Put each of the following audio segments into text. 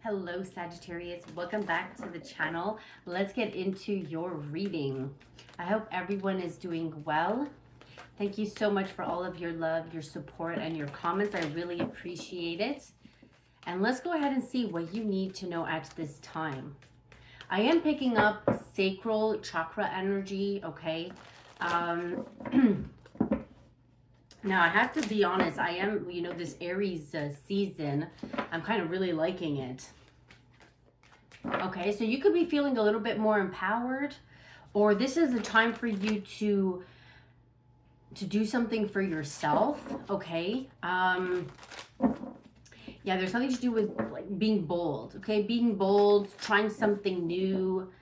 Hello Sagittarius, welcome back to the channel. Let's get into your reading. I hope everyone is doing well. Thank you so much for all of your love, your support, and your comments. I really appreciate it. And let's go ahead and see what you need to know at this time. I am picking up sacral chakra energy, okay? Now, I have to be honest, I am, this Aries season, I'm kind of really liking it. Okay, so you could be feeling a little bit more empowered, or this is a time for you to do something for yourself, okay? Yeah, there's something to do with like being bold, okay? Being bold, trying something new.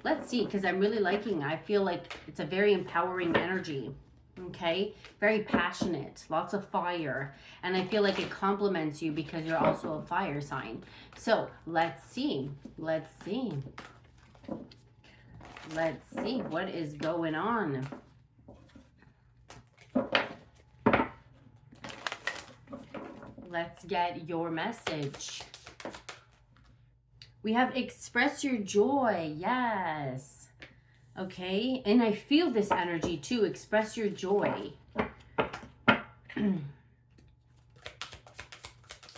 Let's see, because I'm really liking, I feel like it's a very empowering energy, okay? Very passionate, lots of fire. And I feel like it complements you because you're also a fire sign. So let's see, let's see. Let's see what is going on. Let's get your message. We have express your joy. Yes. Okay. And I feel this energy too. Express your joy.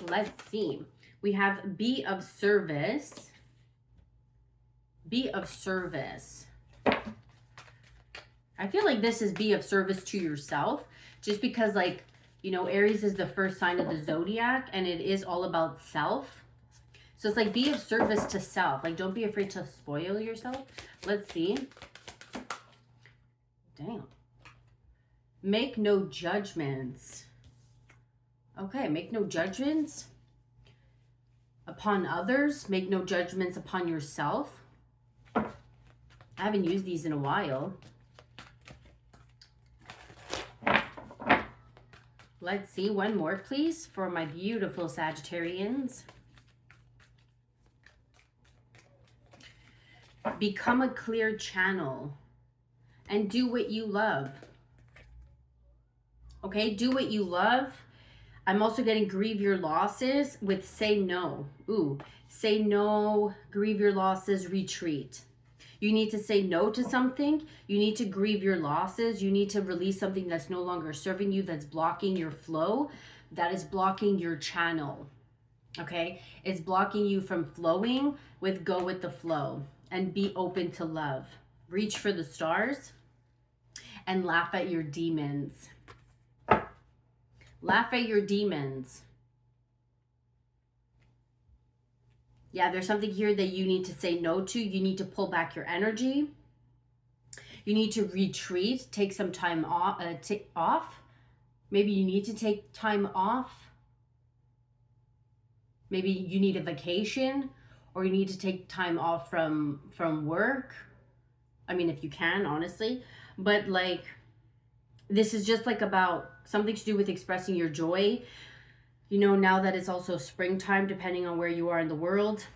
Let's see. We have be of service. Be of service. I feel like this is be of service to yourself. Just because, like, you know, Aries is the first sign of the zodiac. And it is all about self. So it's like be of service to self. Like, don't be afraid to spoil yourself. Let's see. Damn. Make no judgments. Okay, make no judgments upon others. Make no judgments upon yourself. I haven't used these in a while. Let's see. One more, please, for my beautiful Sagittarians. Become a clear channel and do what you love. Okay, do what you love. I'm also getting grieve your losses with say no. Ooh, say no, grieve your losses, retreat. You need to say no to something. You need to grieve your losses. You need to release something that's no longer serving you, that's blocking your flow, that is blocking your channel. Okay, it's blocking you from flowing with go with the flow. And be open to love. Reach for the stars and laugh at your demons. Laugh at your demons. Yeah, there's something here that you need to say no to. You need to pull back your energy. You need to retreat. Take some time off. Maybe you need to take time off. Maybe you need a vacation. Or you need to take time off from work. I mean, if you can, honestly. But like, this is just like about something to do with expressing your joy. You know, now that it's also springtime, depending on where you are in the world.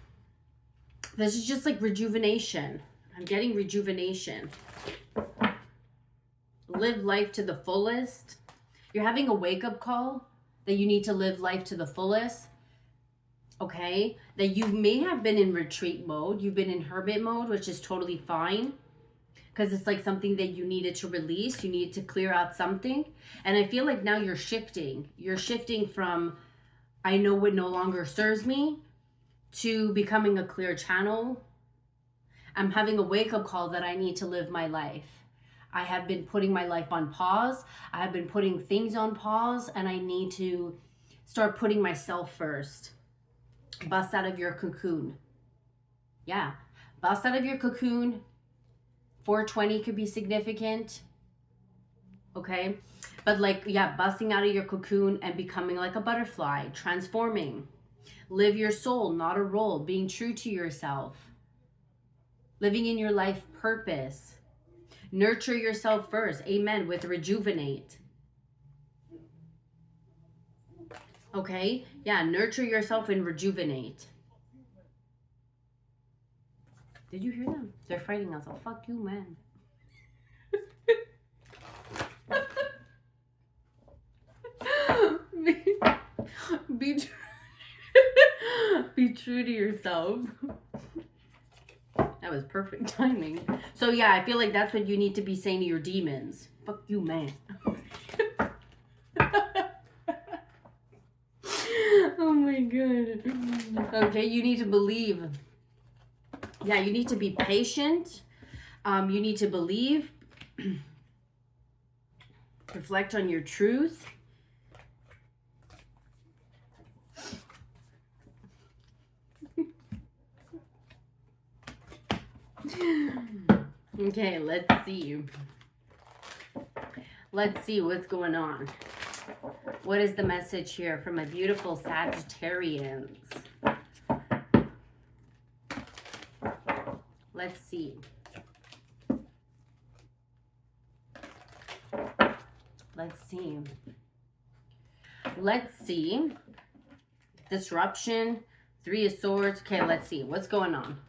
This is just like rejuvenation. I'm getting rejuvenation. Live life to the fullest. You're having a wake-up call that you need to live life to the fullest. Okay, that you may have been in retreat mode. You've been in hermit mode, which is totally fine. Because it's like something that you needed to release. You needed to clear out something. And I feel like now you're shifting. You're shifting from, I know what no longer serves me, to becoming a clear channel. I'm having a wake-up call that I need to live my life. I have been putting my life on pause. I have been putting things on pause. And I need to start putting myself first. Bust out of your cocoon. Yeah, bust out of your cocoon. 420 could be significant. Okay, but like, yeah, busting out of your cocoon and becoming like a butterfly, transforming. Live your soul, not a role. Being true to yourself. Living in your life purpose. Nurture yourself first. Amen. With rejuvenate. Okay, yeah, nurture yourself and rejuvenate. Did you hear them? They're fighting us. Oh, fuck you, man. Be true. Be true to yourself. That was perfect timing. So yeah, I feel like that's what you need to be saying to your demons. Fuck you, man. Oh my god. Okay, you need to believe. Yeah, you need to be patient. You need to believe. Reflect on your truth. Okay, let's see. Let's see what's going on. What is the message here from my beautiful Sagittarians? Let's see. Let's see. Let's see. Disruption. 3 of Swords. Okay, let's see. What's going on?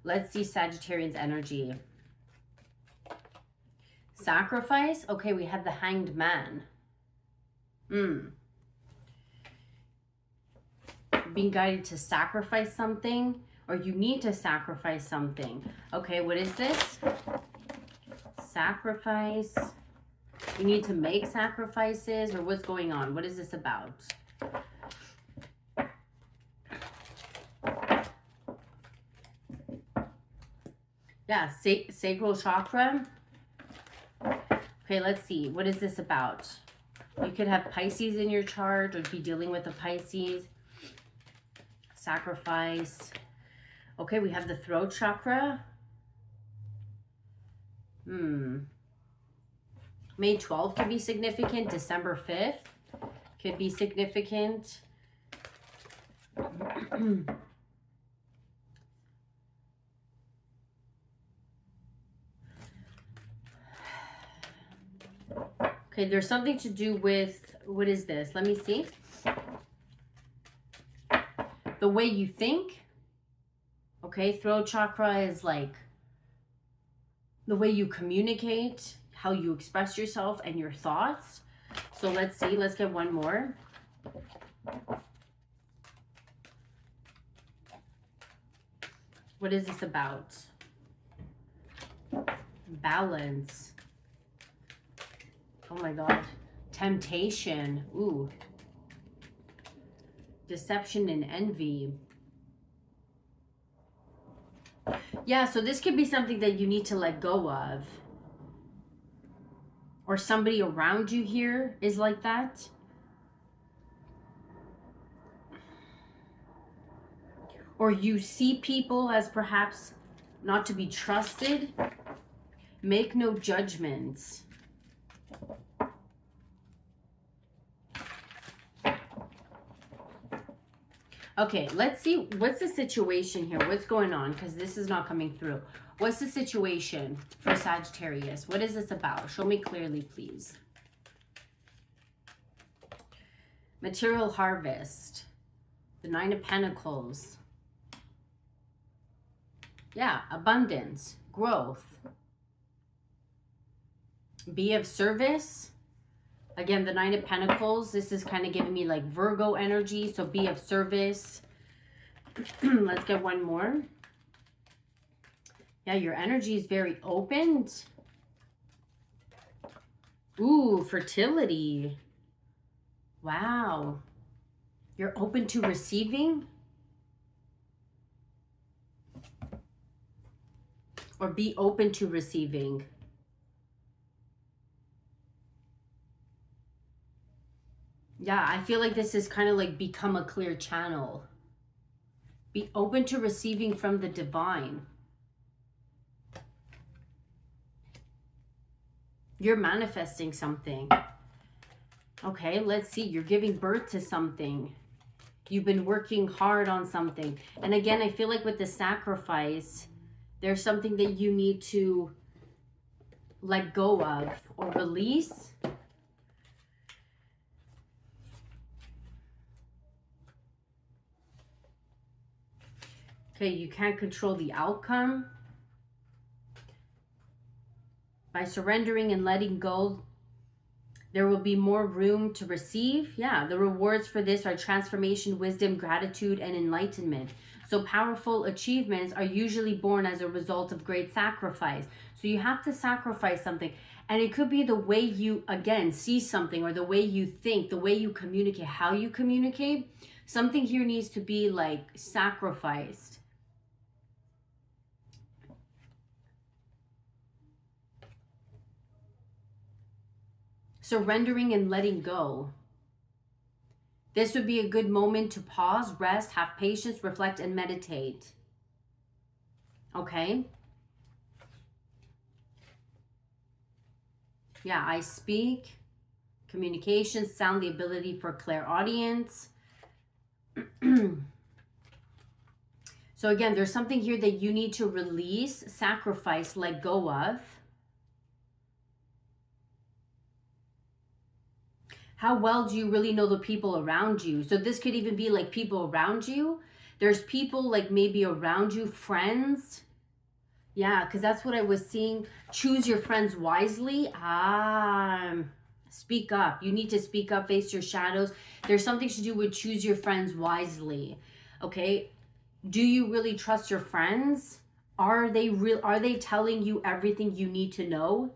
Let's see Sagittarians energy. Sacrifice. Okay, we have the Hanged Man. Being guided to sacrifice something, or you need to sacrifice something. Okay, what is this? Sacrifice. You need to make sacrifices, or what's going on? What is this about? Yeah, sacral chakra. Okay, let's see. What is this about? You could have Pisces in your chart or be dealing with a Pisces. Sacrifice. Okay, we have the throat chakra. May 12th could be significant. December 5th could be significant. Okay, there's something to do with, what is this? Let me see. The way you think. Okay, throat chakra is like the way you communicate, how you express yourself and your thoughts. So let's see, let's get one more. What is this about? Balance. Oh my God. Temptation. Ooh. Deception and envy. Yeah, so this could be something that you need to let go of. Or somebody around you here is like that. Or you see people as perhaps not to be trusted. Make no judgments. Okay, let's see. What's the situation here? What's going on? Because this is not coming through. What's the situation for Sagittarius? What is this about? Show me clearly, please. Material harvest. The 9 of Pentacles. Yeah, abundance, growth. Be of service. Again, the 9 of Pentacles, this is kind of giving me like Virgo energy, so be of service. Let's get one more. Yeah, your energy is very opened. Ooh, fertility. Wow. You're open to receiving? Or be open to receiving. Yeah, I feel like this is kind of like become a clear channel. Be open to receiving from the divine. You're manifesting something. Okay, let's see. You're giving birth to something. You've been working hard on something. And again, I feel like with the sacrifice, there's something that you need to let go of or release. Okay, you can't control the outcome. By surrendering and letting go, There will be more room to receive. Yeah, the rewards for this are transformation, wisdom, gratitude, and enlightenment. So powerful achievements are usually born as a result of great sacrifice. So you have to sacrifice something. And it could be the way you, again, see something, or the way you think, the way you communicate, how you communicate. Something here needs to be like sacrificed. Surrendering and letting go. This would be a good moment to pause, rest, have patience, reflect, and meditate. Okay? Yeah, I speak, communication, sound, the ability for clairaudience. So again, there's something here that you need to release, sacrifice, let go of. How well do you really know the people around you? So this could even be like people around you. There's people like maybe around you, friends. Yeah, because that's what I was seeing. Choose your friends wisely. Speak up. You need to speak up, face your shadows. There's something to do with choose your friends wisely. Okay? Do you really trust your friends? Are they telling you everything you need to know?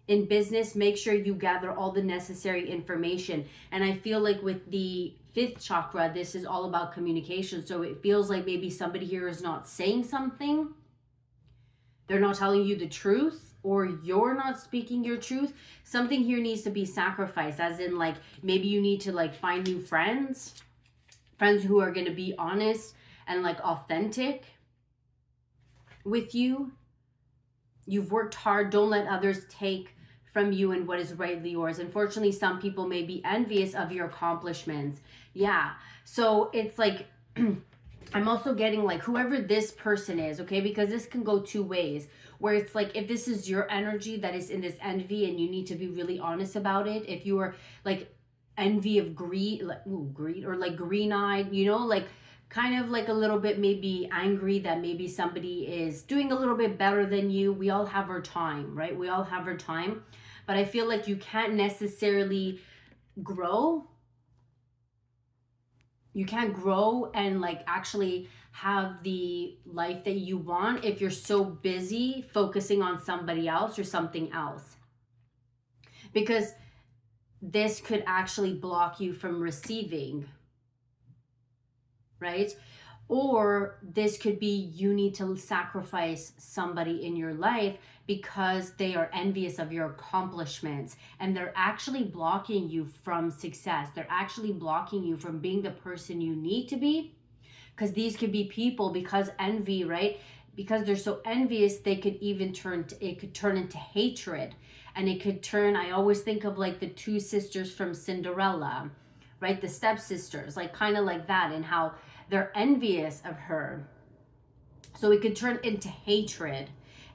In business, make sure you gather all the necessary information. And I feel like with the 5th chakra, this is all about communication. So it feels like maybe somebody here is not saying something. They're not telling you the truth, or you're not speaking your truth. Something here needs to be sacrificed, as in like maybe you need to like find new friends who are going to be honest and like authentic with you. You've worked hard. Don't let others take from you and what is rightly yours. Unfortunately, some people may be envious of your accomplishments. Yeah. So it's like, I'm also getting like whoever this person is, okay? Because this can go two ways, where it's like, if this is your energy that is in this envy and you need to be really honest about it. If you are like envy of greed, like greed, or like green-eyed, you know, like kind of like a little bit maybe angry that maybe somebody is doing a little bit better than you. We all have our time, right? We all have our time. But I feel like you can't necessarily grow. You can't grow and like actually have the life that you want if you're so busy focusing on somebody else or something else. Because this could actually block you from receiving, right? Or this could be you need to sacrifice somebody in your life because they are envious of your accomplishments and they're actually blocking you from success. They're actually blocking you from being the person you need to be, because these could be people, because envy, right? Because they're so envious, they could even turn into hatred. And it could turn, I always think of like the 2 sisters from Cinderella, right? The stepsisters, like kind of like that, and how they're envious of her. So it could turn into hatred.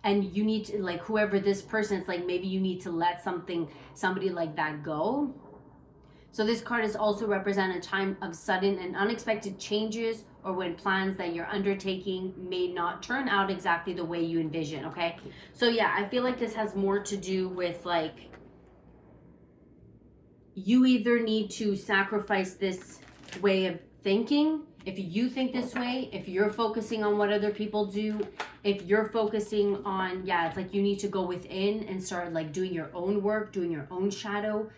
And you need to, like, whoever this person is, like, maybe you need to let somebody like that go. So this card is also represent a time of sudden and unexpected changes, or when plans that you're undertaking may not turn out exactly the way you envision, okay? So yeah, I feel like this has more to do with like, you either need to sacrifice this way of thinking. If you think this way, if you're focusing on what other people do, if you're focusing on, yeah, it's like you need to go within and start like doing your own work, doing your own shadow,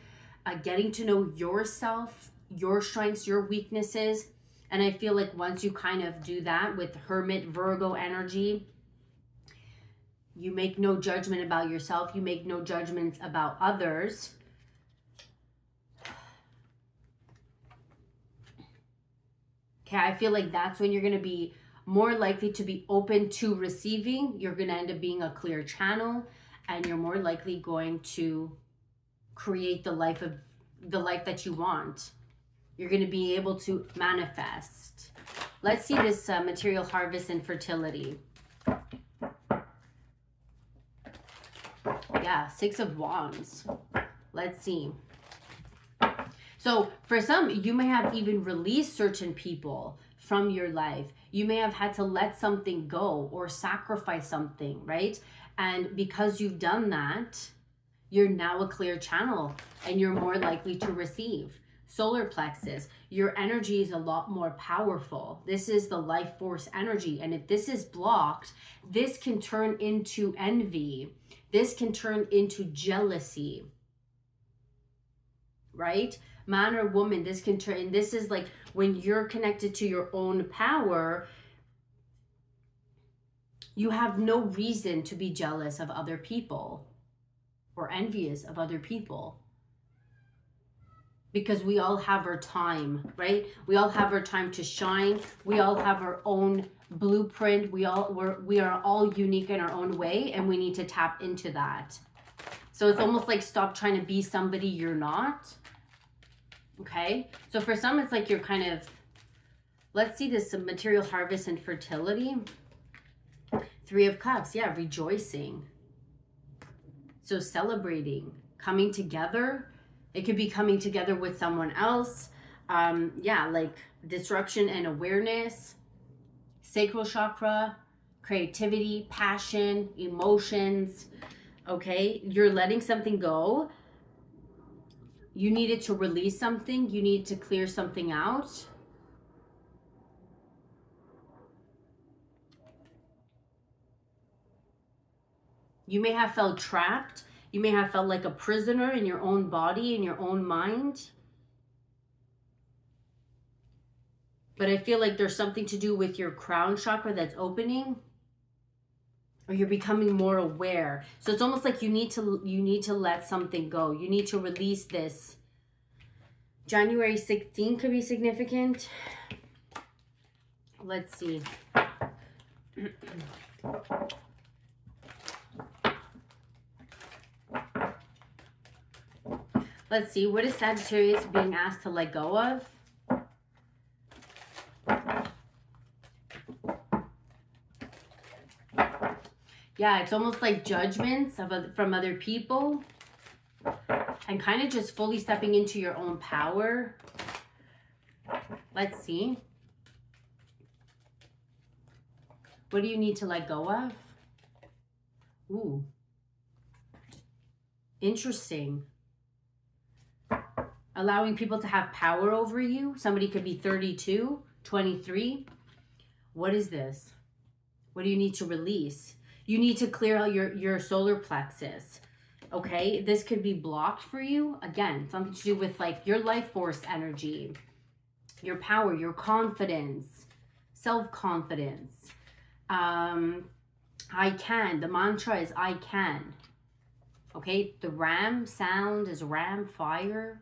getting to know yourself, your strengths, your weaknesses. And I feel like once you kind of do that with Hermit Virgo energy, you make no judgment about yourself. You make no judgments about others. Okay, I feel like that's when you're going to be more likely to be open to receiving. You're going to end up being a clear channel, and you're more likely going to create the life that you want. You're going to be able to manifest. Let's see this material harvest and fertility. Yeah, 6 of Wands. Let's see. So for some, you may have even released certain people from your life. You may have had to let something go or sacrifice something, right? And because you've done that, You're now a clear channel and you're more likely to receive. Solar plexus, your energy is a lot more powerful. This is the life force energy. And if this is blocked, this can turn into envy. This can turn into jealousy, right? Man or woman, this can turn, and this is like when you're connected to your own power, you have no reason to be jealous of other people or envious of other people. Because we all have our time, right? We all have our time to shine. We all have our own blueprint. We are all unique in our own way, and we need to tap into that. So it's almost like stop trying to be somebody you're not. Okay? So for some, it's like you're kind of, let's see this material harvest and fertility. 3 of Cups, yeah, rejoicing. So celebrating, coming together. It could be coming together with someone else. Yeah, like disruption and awareness. Sacral chakra, creativity, passion, emotions. Okay, you're letting something go. You needed to release something. You need to clear something out. You may have felt trapped. You may have felt like a prisoner in your own body, in your own mind. But I feel like there's something to do with your crown chakra that's opening, or you're becoming more aware. So it's almost like you need to let something go. You need to release this. January 16th could be significant. Let's see. Let's see, what is Sagittarius being asked to let go of? Yeah, it's almost like judgments from other people and kind of just fully stepping into your own power. Let's see. What do you need to let go of? Ooh. Interesting. Allowing people to have power over you. Somebody could be 32, 23. What is this? What do you need to release? You need to clear out your solar plexus. Okay, this could be blocked for you. Again, something to do with like your life force energy, your power, your confidence, self-confidence. I can. The mantra is I can. Okay, the ram sound is ram, fire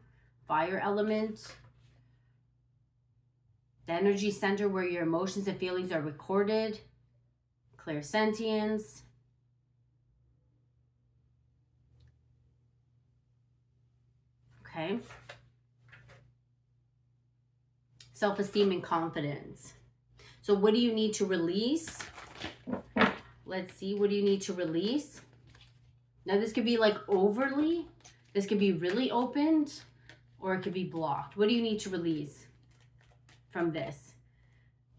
element. The energy center where your emotions and feelings are recorded. Clairsentience. Okay. Self-esteem and confidence. So what do you need to release? Let's see, what do you need to release? Now this could be like overly. This could be really opened, or it could be blocked. What do you need to release from this?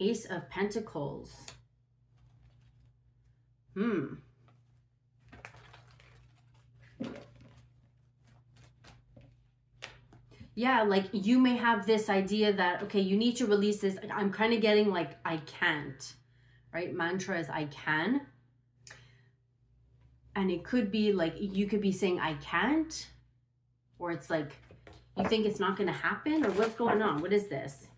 Ace of Pentacles. Yeah, like you may have this idea that, okay, you need to release this. I'm kind of getting like, I can't, right? Mantra is I can. And it could be like, you could be saying I can't, or it's like, you think it's not going to happen, or what's going on? What is this?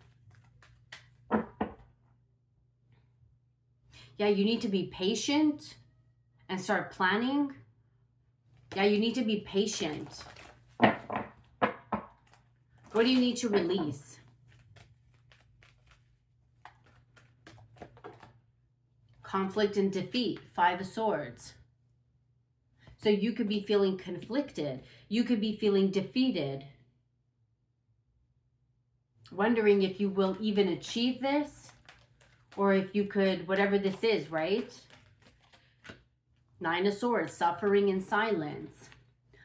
Yeah, you need to be patient and start planning. Yeah, you need to be patient. What do you need to release? Conflict and defeat, 5 of Swords. So you could be feeling conflicted. You could be feeling defeated. Wondering if you will even achieve this, or if you could, whatever this is, right? 9 of Swords, suffering in silence.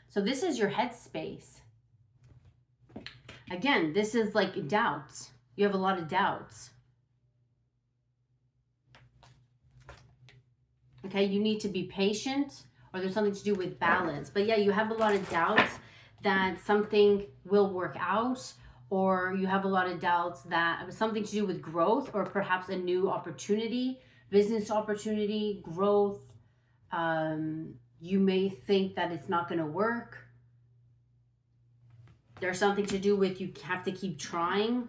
So this is your headspace. Again, this is like doubts. You have a lot of doubts. Okay, you need to be patient, or there's something to do with balance. But yeah, you have a lot of doubts that something will work out, or you have a lot of doubts that it was something to do with growth, or perhaps a new opportunity, business opportunity, growth. You may think that it's not going to work. There's something to do with you have to keep trying.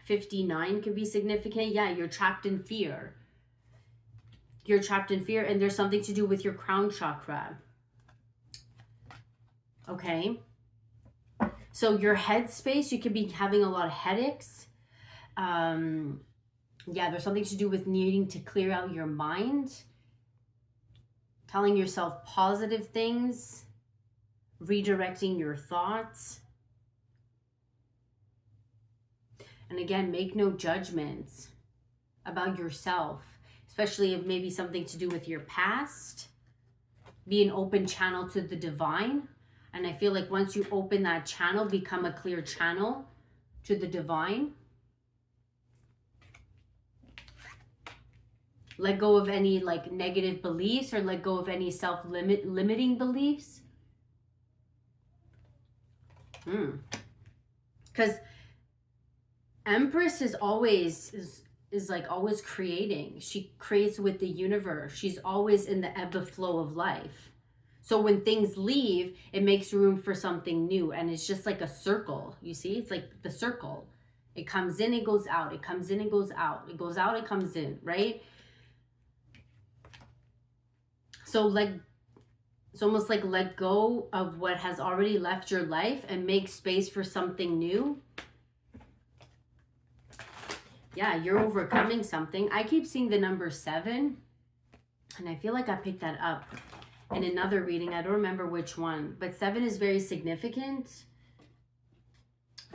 59 could be significant. Yeah, you're trapped in fear. You're trapped in fear, and there's something to do with your crown chakra. Okay. So your head space, you could be having a lot of headaches. Yeah, there's something to do with needing to clear out your mind. Telling yourself positive things. Redirecting your thoughts. And again, make no judgments about yourself, especially if maybe something to do with your past. Be an open channel to the divine. And I feel like once you open that channel, become a clear channel to the divine. Let go of any like negative beliefs, or let go of any self-limiting beliefs. Because Empress is always like always creating. She creates with the universe. She's always in the ebb and flow of life. So when things leave, it makes room for something new. And it's just like a circle. You see, it's like the circle. It comes in, it goes out. It comes in, it goes out. It goes out, it comes in, right? So like, it's almost like let go of what has already left your life and make space for something new. Yeah, you're overcoming something. I keep seeing the number 7, and I feel like I picked that up in another reading. I don't remember which one, but 7 is very significant.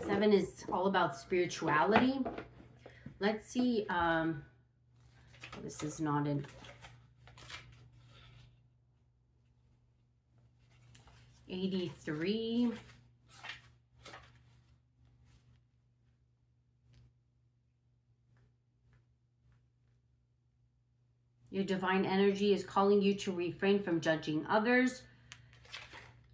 7 is all about spirituality. Let's see. This is not in 83. Your divine energy is calling you to refrain from judging others.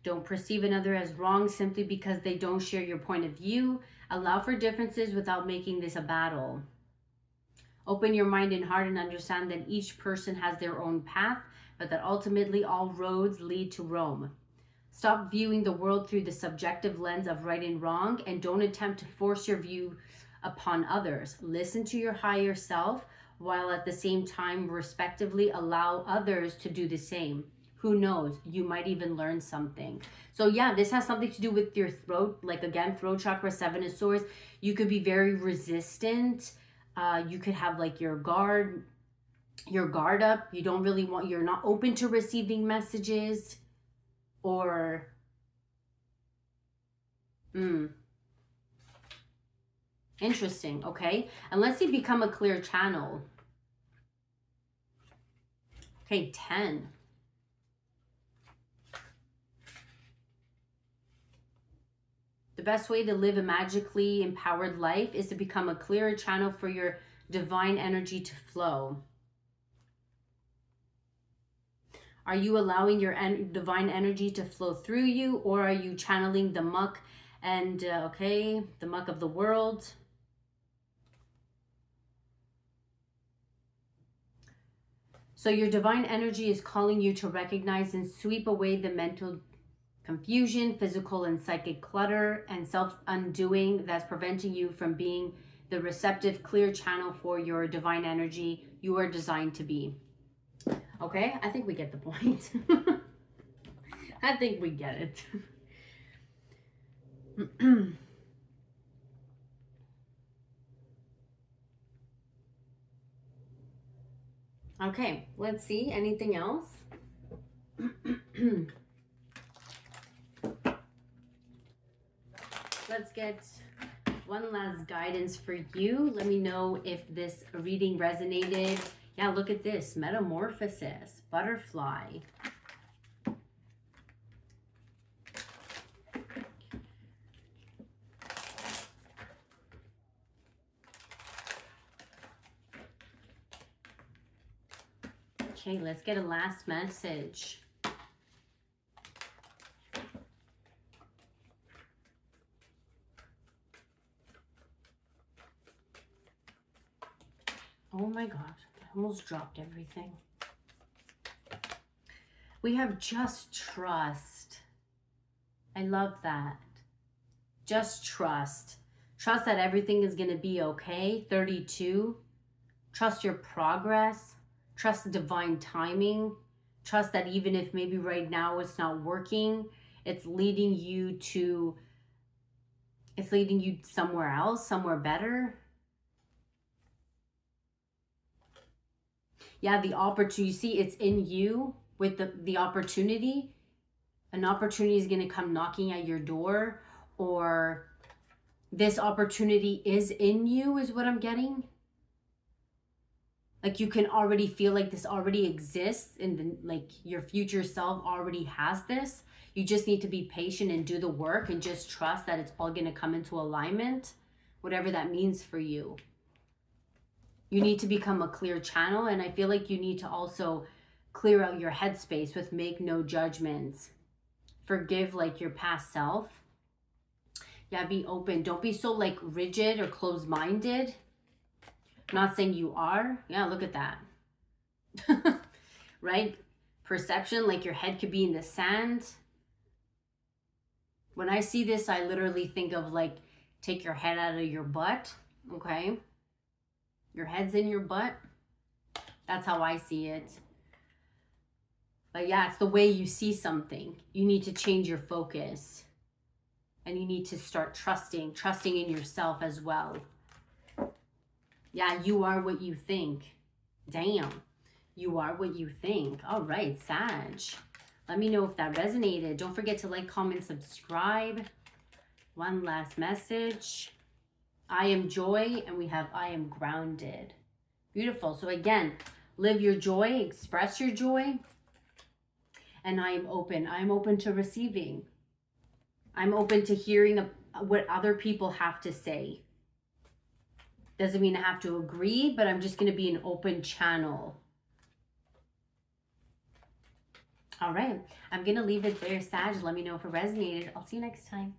Don't perceive another as wrong simply because they don't share your point of view. Allow for differences without making this a battle. Open your mind and heart and understand that each person has their own path, but that ultimately all roads lead to Rome. Stop viewing the world through the subjective lens of right and wrong, and don't attempt to force your view upon others. Listen to your higher self, while at the same time respectively allow others to do the same. Who knows? You might even learn something. So yeah, this has something to do with your throat. Like again, throat chakra, 7 of swords. You could be very resistant. You could have like your guard up. You don't really want, you're not open to receiving messages, or interesting. Okay, and let's see, become a clear channel. Okay, 10. The best way to live a magically empowered life is to become a clearer channel for your divine energy to flow. Are you allowing your divine energy to flow through you, or are you channeling the muck and, okay, the muck of the world? So your divine energy is calling you to recognize and sweep away the mental confusion, physical and psychic clutter, and self-undoing that's preventing you from being the receptive, clear channel for your divine energy you are designed to be. Okay, I think we get the point. I think we get it. Okay, let's see. Anything else? Let's get one last guidance for you. Let me know if this reading resonated. Yeah, look at this. Metamorphosis, butterfly. Okay, let's get a last message. Oh my God, I almost dropped everything. We have just trust. I love that. Just trust. Trust that everything is going to be okay. 32. Trust your progress. Trust divine timing. Trust that even if maybe right now it's not working, it's leading you somewhere else, somewhere better. Yeah, the opportunity, you see, it's in you with the opportunity. An opportunity is going to come knocking at your door, or this opportunity is in you, is what I'm getting. Like you can already feel like this already exists, and like your future self already has this. You just need to be patient and do the work and just trust that it's all going to come into alignment, whatever that means for you. You need to become a clear channel, and I feel like you need to also clear out your headspace with make no judgments. Forgive like your past self. Yeah, be open. Don't be so like rigid or closed-minded. Not saying you are. Yeah, look at that. Right? Perception, like your head could be in the sand. When I see this, I literally think of like, take your head out of your butt, okay? Your head's in your butt. That's how I see it. But yeah, it's the way you see something. You need to change your focus. And you need to start trusting in yourself as well. Yeah, you are what you think. Damn. You are what you think. All right, Sag. Let me know if that resonated. Don't forget to like, comment, subscribe. One last message. I am joy, and we have I am grounded. Beautiful. So again, live your joy, express your joy. And I am open. I'm open to receiving. I'm open to hearing what other people have to say. Doesn't mean I have to agree, but I'm just going to be an open channel. All right. I'm going to leave it there, Sag. Let me know if it resonated. I'll see you next time.